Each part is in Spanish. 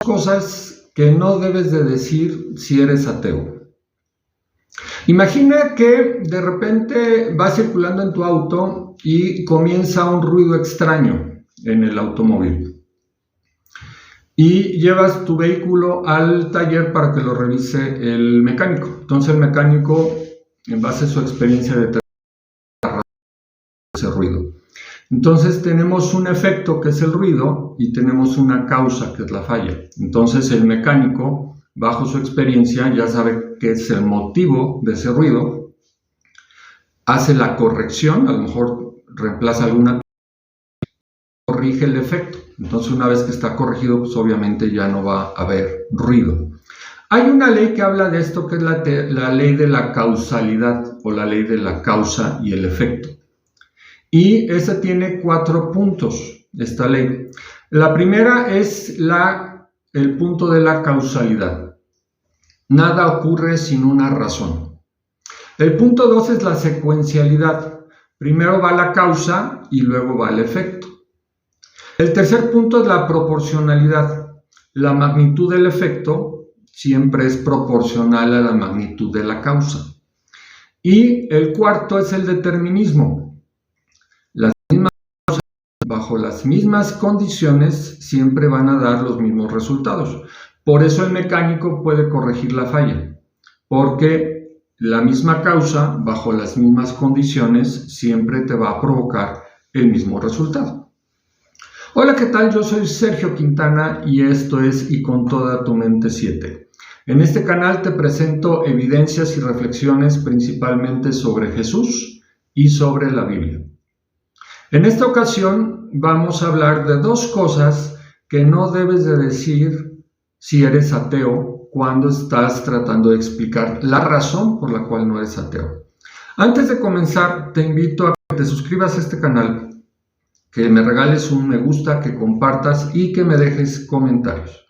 cosas que no debes de decir si eres ateo. Imagina que de repente vas circulando en tu auto y comienza un ruido extraño en el automóvil y llevas tu vehículo al taller para que lo revise el mecánico. Entonces el mecánico, en base a su experiencia, determina ese ruido. Entonces tenemos un efecto que es el ruido y tenemos una causa que es la falla. Entonces el mecánico, bajo su experiencia, ya sabe qué es el motivo de ese ruido, hace la corrección, a lo mejor reemplaza alguna, corrige el efecto. Entonces una vez que está corregido, pues obviamente ya no va a haber ruido. Hay una ley que habla de esto, que es la ley de la causalidad o la ley de la causa y el efecto. Y esa tiene 4 puntos, esta ley. La primera es el punto de la causalidad. Nada ocurre sin una razón. El punto 2 es la secuencialidad. Primero va la causa y luego va el efecto. El tercer punto es la proporcionalidad. La magnitud del efecto siempre es proporcional a la magnitud de la causa. Y el cuarto es el determinismo. Bajo las mismas condiciones siempre van a dar los mismos resultados. Por eso el mecánico puede corregir la falla, porque la misma causa bajo las mismas condiciones siempre te va a provocar el mismo resultado. Hola, ¿qué tal? Yo soy Sergio Quintana y esto es Y con toda tu mente 7. En este canal te presento evidencias y reflexiones principalmente sobre Jesús y sobre la Biblia. En esta ocasión vamos a hablar de 2 cosas que no debes de decir si eres ateo cuando estás tratando de explicar la razón por la cual no eres ateo. Antes de comenzar, te invito a que te suscribas a este canal, que me regales un me gusta, que compartas y que me dejes comentarios.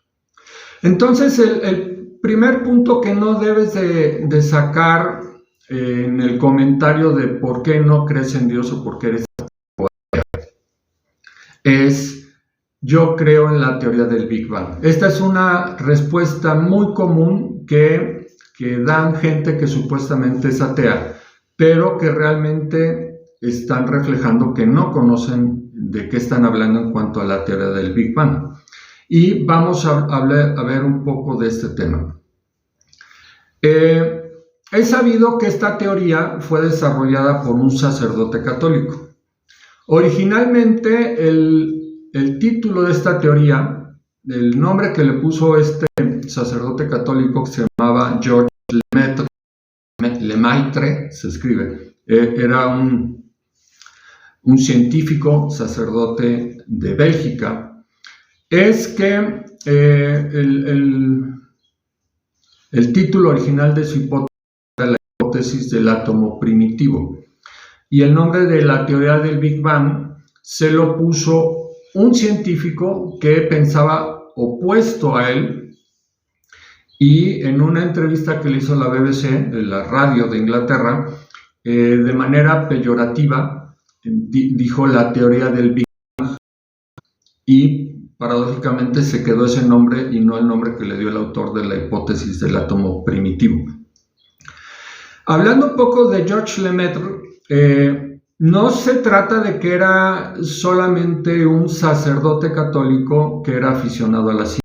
Entonces, el primer punto que no debes de sacar en el comentario de por qué no crees en Dios o por qué eres es: yo creo en la teoría del Big Bang. Esta es una respuesta muy común que dan gente que supuestamente es atea, pero que realmente están reflejando que no conocen de qué están hablando en cuanto a la teoría del Big Bang. Y vamos a ver un poco de este tema. Es sabido que esta teoría fue desarrollada por un sacerdote católico. Originalmente el título de esta teoría, el nombre que le puso este sacerdote católico, que se llamaba Georges Lemaitre, se escribe, era un científico sacerdote de Bélgica, es que el título original de su hipótesis era la hipótesis del átomo primitivo. Y el nombre de la teoría del Big Bang se lo puso un científico que pensaba opuesto a él, y en una entrevista que le hizo la BBC, la radio de Inglaterra, de manera peyorativa, dijo la teoría del Big Bang, y paradójicamente se quedó ese nombre y no el nombre que le dio el autor de la hipótesis del átomo primitivo. Hablando un poco de Georges Lemaitre, no se trata de que era solamente un sacerdote católico que era aficionado a la ciencia.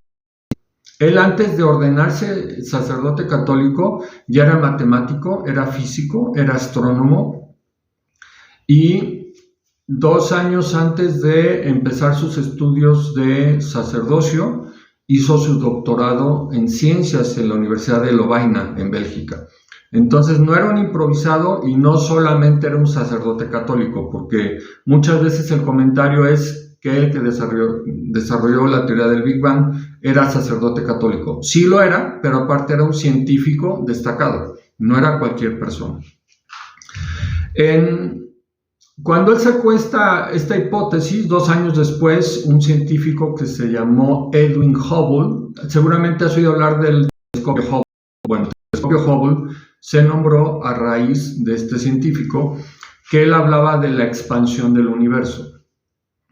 Él, antes de ordenarse sacerdote católico, ya era matemático, era físico, era astrónomo, y 2 años antes de empezar sus estudios de sacerdocio, hizo su doctorado en ciencias en la Universidad de Lovaina, en Bélgica. Entonces no era un improvisado y no solamente era un sacerdote católico, porque muchas veces el comentario es que el que desarrolló la teoría del Big Bang era sacerdote católico. Sí lo era, pero aparte era un científico destacado, no era cualquier persona. Cuando él sacó esta hipótesis, 2 años después, un científico que se llamó Edwin Hubble, seguramente has oído hablar del telescopio Hubble. Bueno, el telescopio Hubble se nombró a raíz de este científico, que él hablaba de la expansión del universo,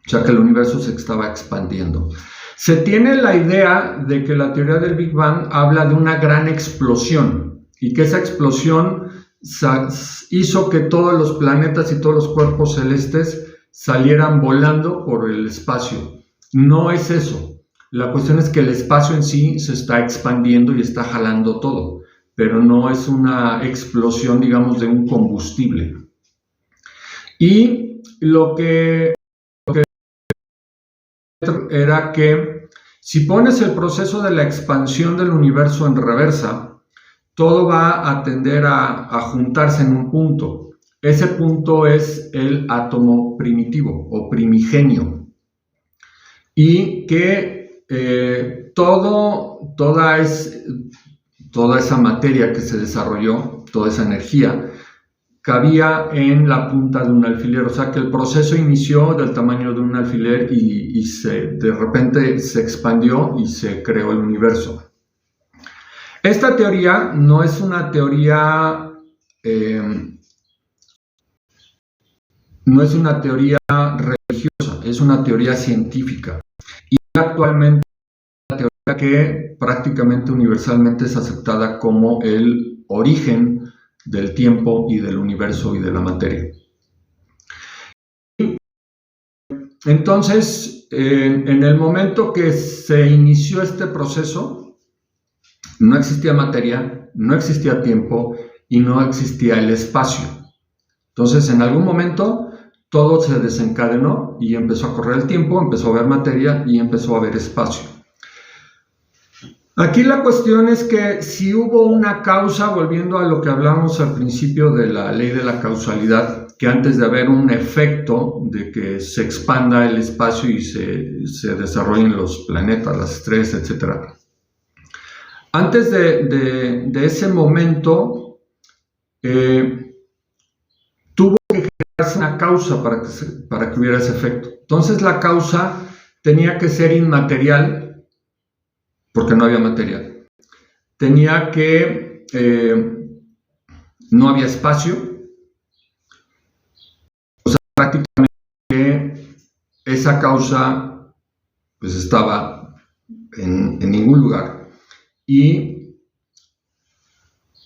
o sea que el universo se estaba expandiendo. Se tiene la idea de que la teoría del Big Bang habla de una gran explosión y que esa explosión hizo que todos los planetas y todos los cuerpos celestes salieran volando por el espacio. No es eso. La cuestión es que el espacio en sí se está expandiendo y está jalando todo, pero no es una explosión, digamos, de un combustible. Y lo que era que si pones el proceso de la expansión del universo en reversa, todo va a tender a juntarse en un punto. Ese punto es el átomo primitivo o primigenio. Y que toda esa materia que se desarrolló, toda esa energía, cabía en la punta de un alfiler. O sea que el proceso inició del tamaño de un alfiler y de repente se expandió y se creó el universo. Esta teoría no es una teoría religiosa, es una teoría científica y actualmente es una teoría que prácticamente universalmente es aceptada como el origen del tiempo y del universo y de la materia. Entonces, en el momento que se inició este proceso, no existía materia, no existía tiempo y no existía el espacio. Entonces, en algún momento, todo se desencadenó y empezó a correr el tiempo, empezó a haber materia y empezó a haber espacio. Aquí la cuestión es que si hubo una causa, volviendo a lo que hablamos al principio de la ley de la causalidad, que antes de haber un efecto de que se expanda el espacio y se desarrollen los planetas, las estrellas, etc. Antes de ese momento, tuvo que generarse una causa para que hubiera ese efecto. Entonces la causa tenía que ser inmaterial, porque no había materia. Tenía que, no había espacio, o sea, prácticamente esa causa pues estaba en ningún lugar y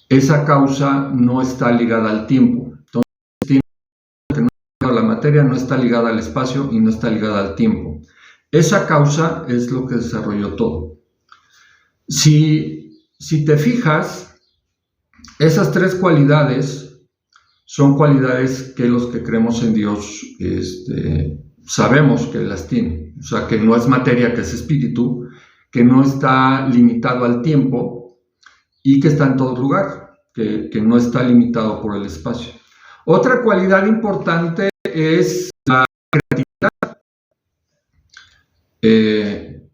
esa causa no está ligada al tiempo. Entonces, la materia no está ligada al espacio y no está ligada al tiempo. Esa causa es lo que desarrolló todo. Si te fijas, esas tres cualidades son cualidades que los que creemos en Dios sabemos que las tiene. O sea, que no es materia, que es espíritu, que no está limitado al tiempo y que está en todo lugar, que no está limitado por el espacio. Otra cualidad importante es la creatividad.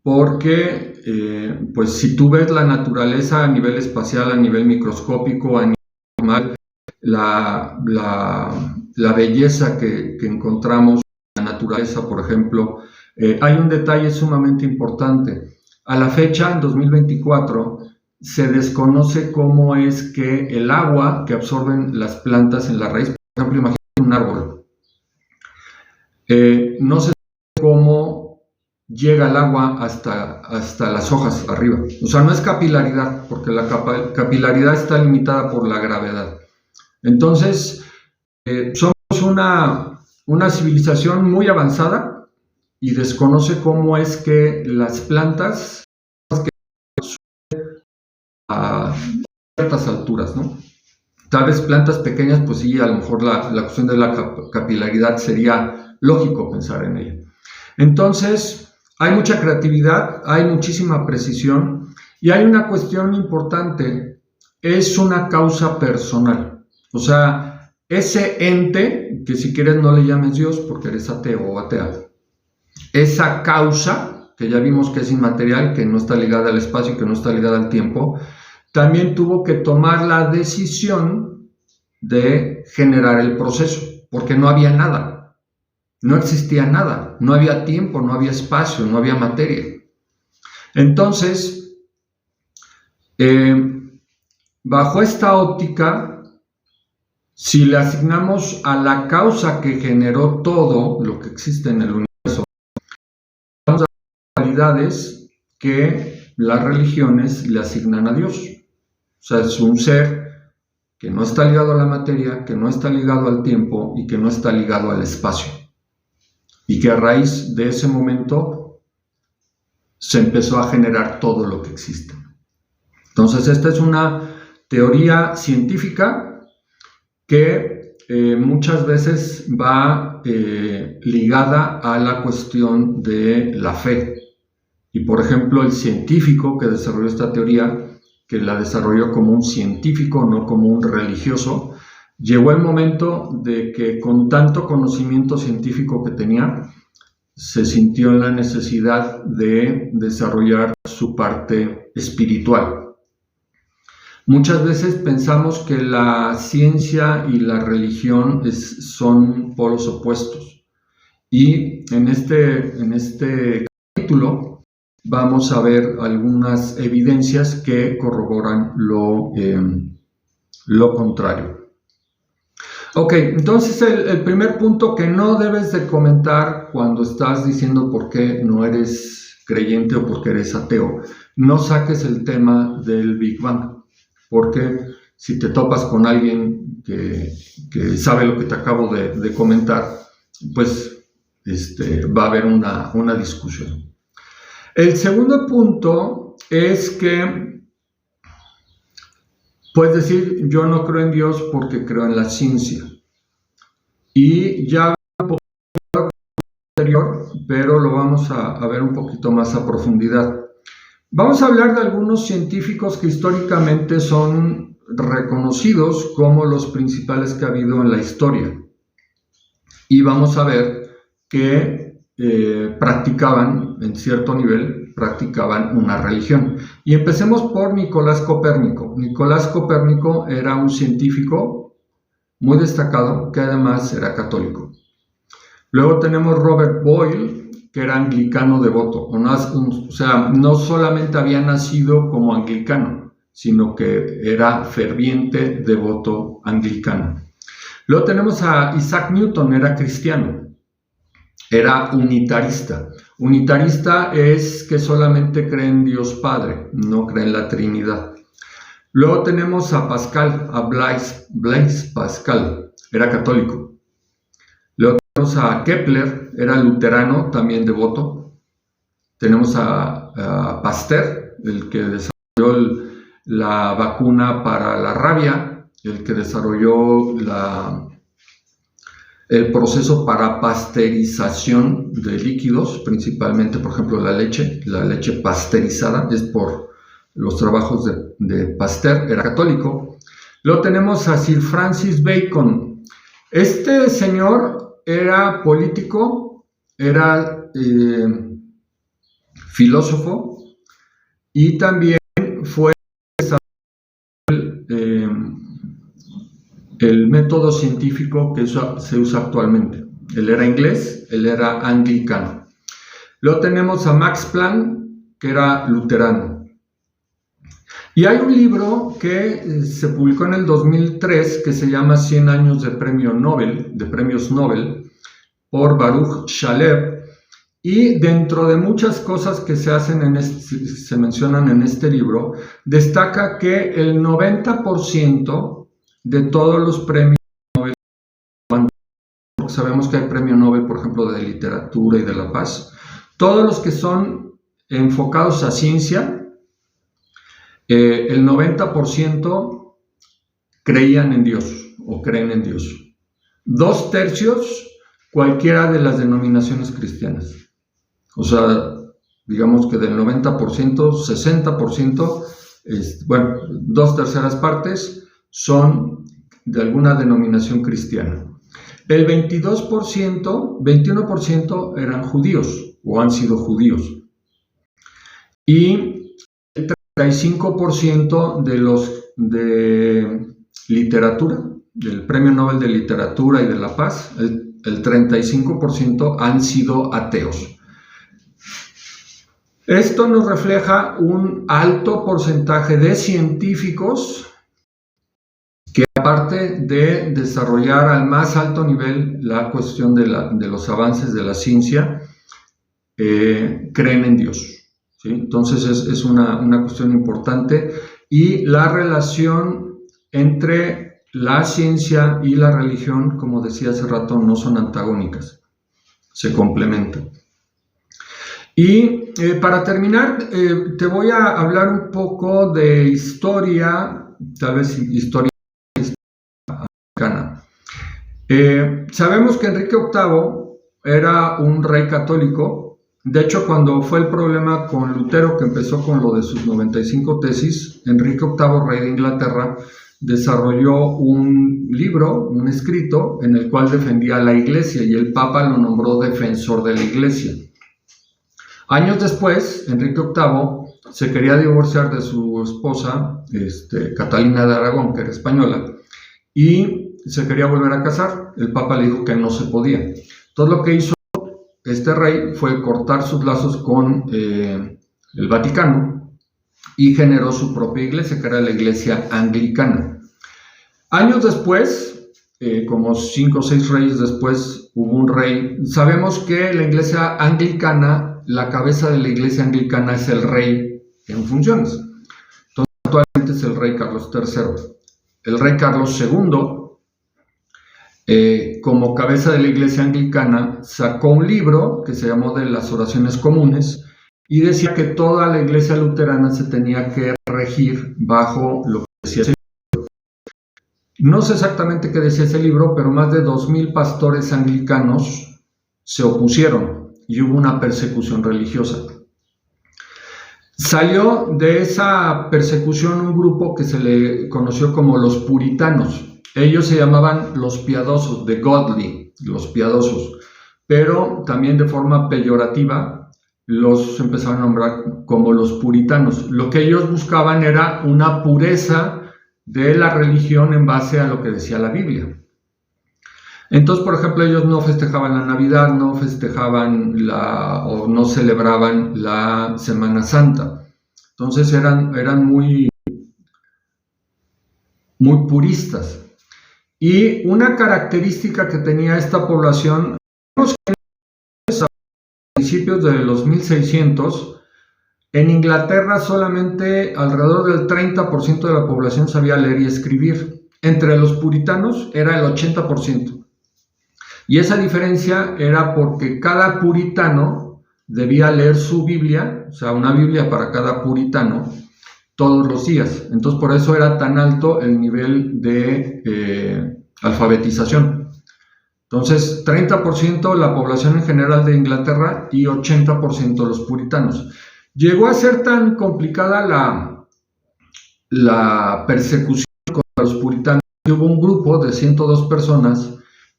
Porque pues si tú ves la naturaleza a nivel espacial, a nivel microscópico, a nivel normal, la belleza que encontramos en la naturaleza, por ejemplo, hay un detalle sumamente importante. A la fecha, en 2024, se desconoce cómo es que el agua que absorben las plantas en la raíz, por ejemplo, imagínate un árbol, no se sabe cómo llega el agua hasta las hojas arriba. O sea, no es capilaridad, porque la capilaridad está limitada por la gravedad. Entonces, somos una civilización muy avanzada y desconoce cómo es que las plantas a ciertas alturas, ¿no? Tal vez plantas pequeñas, pues sí, a lo mejor la cuestión de la capilaridad sería lógico pensar en ella. Entonces, hay mucha creatividad, hay muchísima precisión y hay una cuestión importante, es una causa personal. O sea, ese ente, que si quieres no le llames Dios porque eres ateo o atea, esa causa, que ya vimos que es inmaterial, que no está ligada al espacio, que no está ligada al tiempo, también tuvo que tomar la decisión de generar el proceso, porque no había nada. No existía nada, no había tiempo, no había espacio, no había materia. Entonces, bajo esta óptica, si le asignamos a la causa que generó todo lo que existe en el universo, vamos a dar cualidades que las religiones le asignan a Dios. O sea, es un ser que no está ligado a la materia, que no está ligado al tiempo y que no está ligado al espacio. Y que a raíz de ese momento se empezó a generar todo lo que existe. Entonces, esta es una teoría científica que muchas veces va ligada a la cuestión de la fe. Y por ejemplo, el científico que desarrolló esta teoría, que la desarrolló como un científico, no como un religioso, llegó el momento de que con tanto conocimiento científico que tenía, se sintió en la necesidad de desarrollar su parte espiritual. Muchas veces pensamos que la ciencia y la religión son polos opuestos. Y en este capítulo vamos a ver algunas evidencias que corroboran lo contrario. Ok, entonces el primer punto que no debes de comentar cuando estás diciendo por qué no eres creyente o por qué eres ateo, no saques el tema del Big Bang. Porque si te topas con alguien que sabe lo que te acabo de comentar, pues va a haber una discusión. El segundo punto es que puedes decir, yo no creo en Dios porque creo en la ciencia. Y ya un poco anterior, pero lo vamos a ver un poquito más a profundidad. Vamos a hablar de algunos científicos que históricamente son reconocidos como los principales que ha habido en la historia. Y vamos a ver que practicaban, en cierto nivel, practicaban una religión. Y empecemos por Nicolás Copérnico. Nicolás Copérnico era un científico muy destacado que además era católico. Luego tenemos Robert Boyle, que era anglicano devoto, o sea, no solamente había nacido como anglicano, sino que era ferviente devoto anglicano. Luego tenemos a Isaac Newton, era cristiano, era unitarista. Unitarista es que solamente cree en Dios Padre, no cree en la Trinidad. Luego tenemos a Pascal, a Blaise Pascal, era católico. Luego tenemos a Kepler, era luterano, también devoto. Tenemos a Pasteur, el que desarrolló la vacuna para la rabia, el que desarrolló el proceso para pasteurización de líquidos, principalmente, por ejemplo, la leche pasteurizada, es por los trabajos de Pasteur, era católico. Luego tenemos a Sir Francis Bacon. Este señor era político, era filósofo y también fue el método científico que se usa actualmente. Él era inglés, él era anglicano. Luego tenemos a Max Planck, que era luterano. Y hay un libro que se publicó en el 2003 que se llama 100 años de premios Nobel, por Baruch Shalev. Y dentro de muchas cosas que se mencionan en este libro, destaca que el 90% de todos los premios Nobel, porque sabemos que hay premio Nobel, por ejemplo, de literatura y de la paz, todos los que son enfocados a ciencia, el 90% creían en Dios o creen en Dios. 2/3 cualquiera de las denominaciones cristianas. O sea, digamos que del 90%, 60%, 2/3 partes son de alguna denominación cristiana. El 21% eran judíos o han sido judíos. Y el 35% de literatura, del Premio Nobel de Literatura y de la Paz, el 35% han sido ateos. Esto nos refleja un alto porcentaje de científicos que, aparte de desarrollar al más alto nivel la cuestión de los avances de la ciencia, creen en Dios, ¿sí? Entonces es una cuestión importante, y la relación entre la ciencia y la religión, como decía hace rato, no son antagónicas, se complementan. Y para terminar, te voy a hablar un poco de historia, tal vez historia americana. Sabemos que Enrique VIII era un rey católico. De hecho, cuando fue el problema con Lutero, que empezó con lo de sus 95 tesis, Enrique VIII, rey de Inglaterra, desarrolló un libro, un escrito, en el cual defendía a la Iglesia, y el Papa lo nombró defensor de la Iglesia. Años después, Enrique VIII se quería divorciar de su esposa, Catalina de Aragón, que era española, y se quería volver a casar. El Papa le dijo que no se podía. Todo lo que hizo este rey fue cortar sus lazos con el Vaticano y generó su propia iglesia, que era la iglesia anglicana. Años después, como 5 o 6 reyes después, hubo un rey. Sabemos que la iglesia anglicana, la cabeza de la iglesia anglicana es el rey en funciones. Entonces, actualmente es el rey Carlos III. El rey Carlos II, como cabeza de la iglesia anglicana, sacó un libro que se llamó de las oraciones comunes, y decía que toda la iglesia luterana se tenía que regir bajo lo que decía ese libro. No sé exactamente qué decía ese libro, pero más de 2,000 pastores anglicanos se opusieron y hubo una persecución religiosa. Salió de esa persecución un grupo que se le conoció como los puritanos. Ellos se llamaban los piadosos, the godly, los piadosos, pero también de forma peyorativa los empezaron a nombrar como los puritanos. Lo que ellos buscaban era una pureza de la religión en base a lo que decía la Biblia. Entonces, por ejemplo, ellos no festejaban la Navidad, no festejaban o no celebraban la Semana Santa. Entonces eran muy puristas. Y una característica que tenía esta población, vemos que a principios de los 1600, en Inglaterra solamente alrededor del 30% de la población sabía leer y escribir. Entre los puritanos era el 80%. Y esa diferencia era porque cada puritano debía leer su Biblia, o sea, una Biblia para cada puritano, todos los días. Entonces, por eso era tan alto el nivel de alfabetización. Entonces, 30% la población en general de Inglaterra y 80% los puritanos. Llegó a ser tan complicada la persecución contra los puritanos que hubo un grupo de 102 personas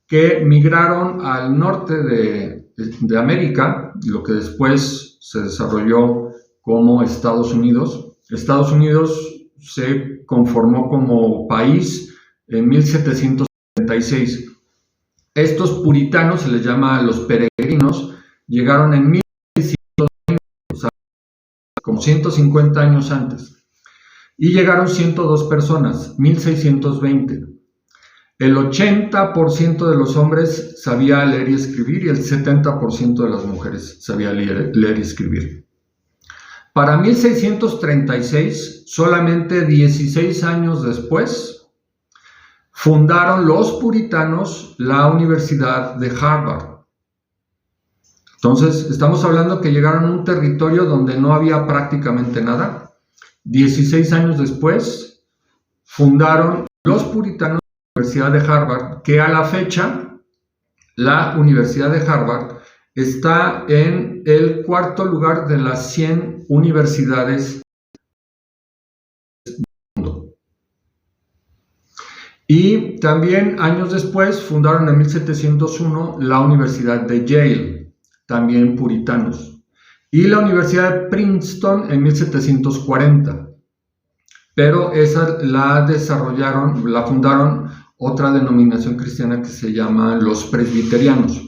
que migraron al norte de América, lo que después se desarrolló como Estados Unidos. Estados Unidos se conformó como país en 1776. Estos puritanos, se les llama los peregrinos, llegaron en 1620, o sea, como 150 años antes. Y llegaron 102 personas, 1620. El 80% de los hombres sabía leer y escribir, y el 70% de las mujeres sabía leer y escribir. Para 1636, solamente 16 años después, fundaron los puritanos la Universidad de Harvard. Entonces, estamos hablando que llegaron a un territorio donde no había prácticamente nada. 16 años después, fundaron los puritanos la Universidad de Harvard, que a la fecha, la Universidad de Harvard está en el 4º lugar de las 100 universidades del mundo. Y también años después fundaron en 1701 la Universidad de Yale, también puritanos, y la Universidad de Princeton en 1740. Pero esa la fundaron otra denominación cristiana que se llama los presbiterianos.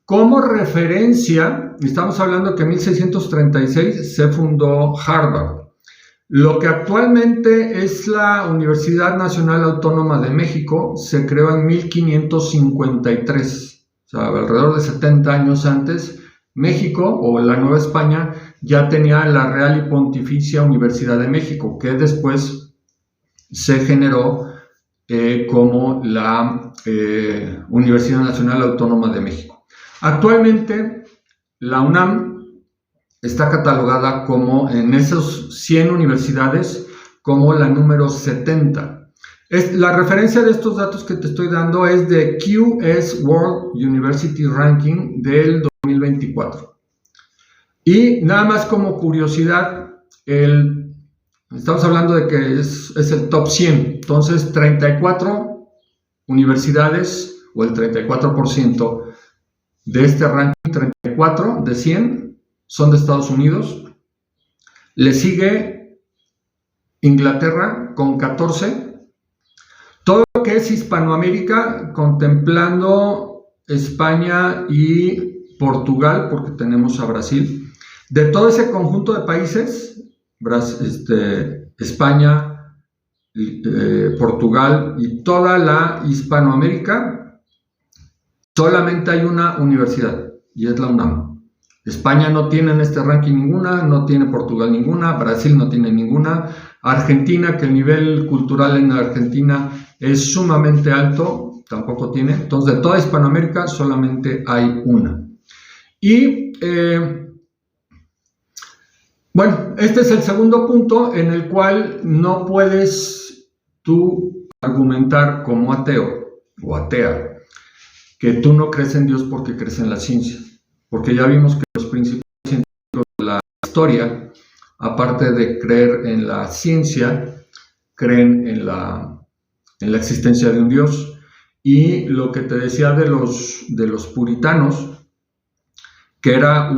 Como referencia, estamos hablando que en 1636 se fundó Harvard. Lo que actualmente es la Universidad Nacional Autónoma de México se creó en 1553, o sea, alrededor de 70 años antes México o la Nueva España ya tenía la Real y Pontificia Universidad de México, que después se generó como la Universidad Nacional Autónoma de México. Actualmente la UNAM está catalogada como, en esas 100 universidades, como la número 70. La referencia de estos datos que te estoy dando es de QS World University Ranking del 2024. Y nada más como curiosidad, estamos hablando de que es el top 100, entonces 34 universidades o el 34% de este ranking, 34 de 100 son de Estados Unidos. Le sigue Inglaterra con 14. Todo lo que es Hispanoamérica, contemplando España y Portugal, porque tenemos a Brasil. De todo ese conjunto de países, España, Portugal y toda la Hispanoamérica, solamente hay una universidad y es la UNAM. España no tiene en este ranking ninguna, no tiene Portugal ninguna, Brasil no tiene ninguna, Argentina, que el nivel cultural en Argentina es sumamente alto, tampoco tiene. Entonces, de toda Hispanoamérica solamente hay una. Y bueno, este es el segundo punto en el cual no puedes tú argumentar como ateo o atea que tú no crees en Dios porque crees en la ciencia. Porque ya vimos que los principales científicos de la historia, aparte de creer en la ciencia, creen en la existencia de un Dios. Y lo que te decía de los puritanos, que era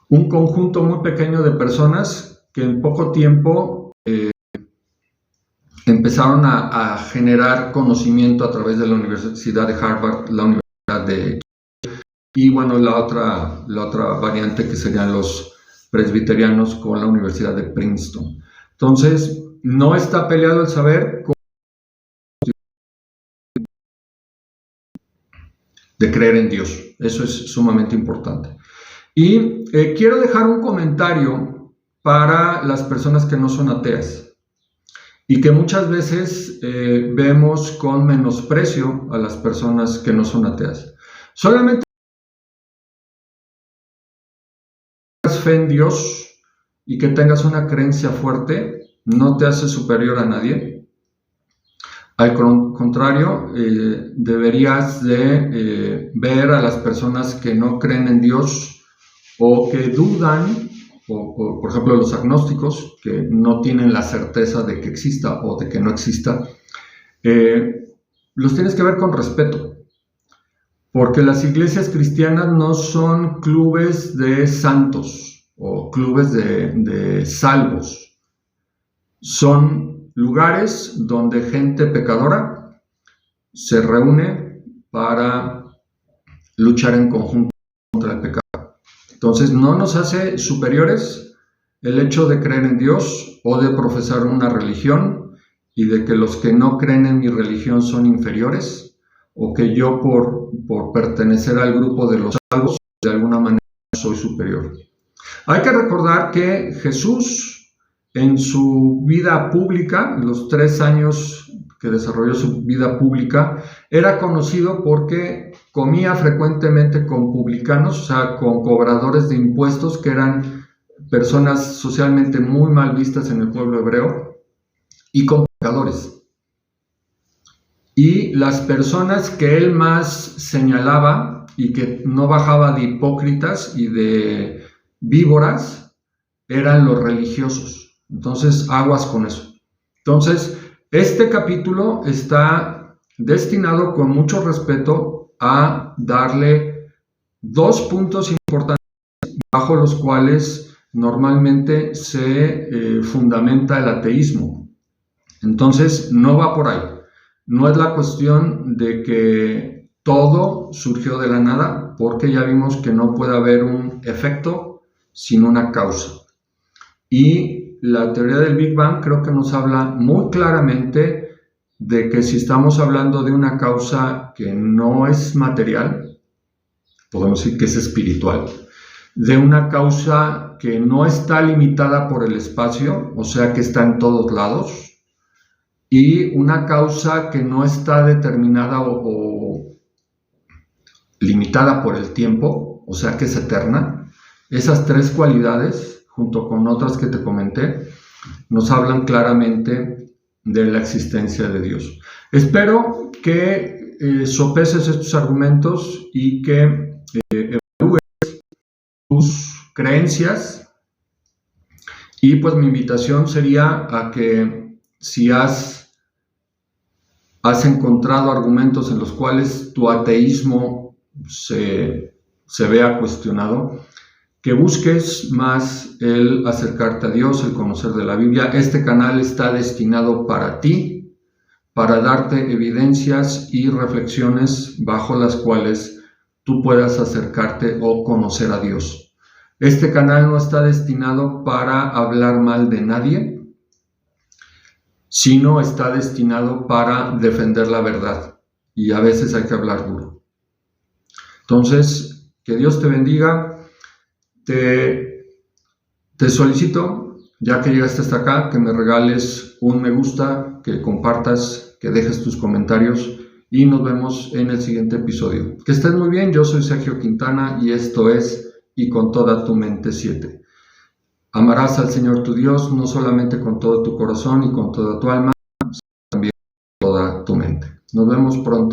un conjunto muy pequeño de personas que en poco tiempo empezaron a generar conocimiento a través de la Universidad de Harvard, la Universidad y bueno, la otra variante que serían los presbiterianos con la Universidad de Princeton. Entonces, no está peleado el saber de creer en Dios. Eso es sumamente importante. Y quiero dejar un comentario para las personas que no son ateas y que muchas veces vemos con menosprecio a las personas que no son ateas. Solamente fe en Dios y que tengas una creencia fuerte no te hace superior a nadie. Al contrario, deberías de ver a las personas que no creen en Dios o que dudan, o por ejemplo los agnósticos, que no tienen la certeza de que exista o de que no exista, los tienes que ver con respeto. Porque las iglesias cristianas no son clubes de santos o clubes de salvos. Son lugares donde gente pecadora se reúne para luchar en conjunto contra el pecado. Entonces, no nos hace superiores el hecho de creer en Dios o de profesar una religión y de que los que no creen en mi religión son inferiores, o que yo por pertenecer al grupo de los salvos de alguna manera soy superior. Hay que recordar que Jesús en su vida pública, los 3 años que desarrolló su vida pública, era conocido porque comía frecuentemente con publicanos, o sea, con cobradores de impuestos que eran personas socialmente muy mal vistas en el pueblo hebreo y con pecadores. Y las personas que él más señalaba y que no bajaba de hipócritas y de víboras eran los religiosos. Entonces, aguas con eso. Entonces, este capítulo está destinado con mucho respeto a darle 2 puntos importantes bajo los cuales normalmente se fundamenta el ateísmo. Entonces, no va por ahí. No es la cuestión de que todo surgió de la nada, porque ya vimos que no puede haber un efecto sin una causa. Y la teoría del Big Bang creo que nos habla muy claramente de que si estamos hablando de una causa que no es material, podemos decir que es espiritual, de una causa que no está limitada por el espacio, o sea que está en todos lados, y una causa que no está determinada o limitada por el tiempo, o sea que es eterna. Esas tres cualidades, junto con otras que te comenté, nos hablan claramente de la existencia de Dios. Espero que sopeses estos argumentos y que evalúes tus creencias, y pues mi invitación sería a que si has encontrado argumentos en los cuales tu ateísmo se vea cuestionado, que busques más el acercarte a Dios, el conocer de la Biblia. Este canal está destinado para ti, para darte evidencias y reflexiones bajo las cuales tú puedas acercarte o conocer a Dios. Este canal no está destinado para hablar mal de nadie, sino está destinado para defender la verdad, y a veces hay que hablar duro. Entonces, que Dios te bendiga. Te solicito, ya que llegaste hasta acá, que me regales un me gusta, que compartas, que dejes tus comentarios, y nos vemos en el siguiente episodio. Que estés muy bien. Yo soy Sergio Quintana y esto es Y con toda tu mente 7. Amarás al Señor tu Dios no solamente con todo tu corazón y con toda tu alma, sino también con toda tu mente. Nos vemos pronto.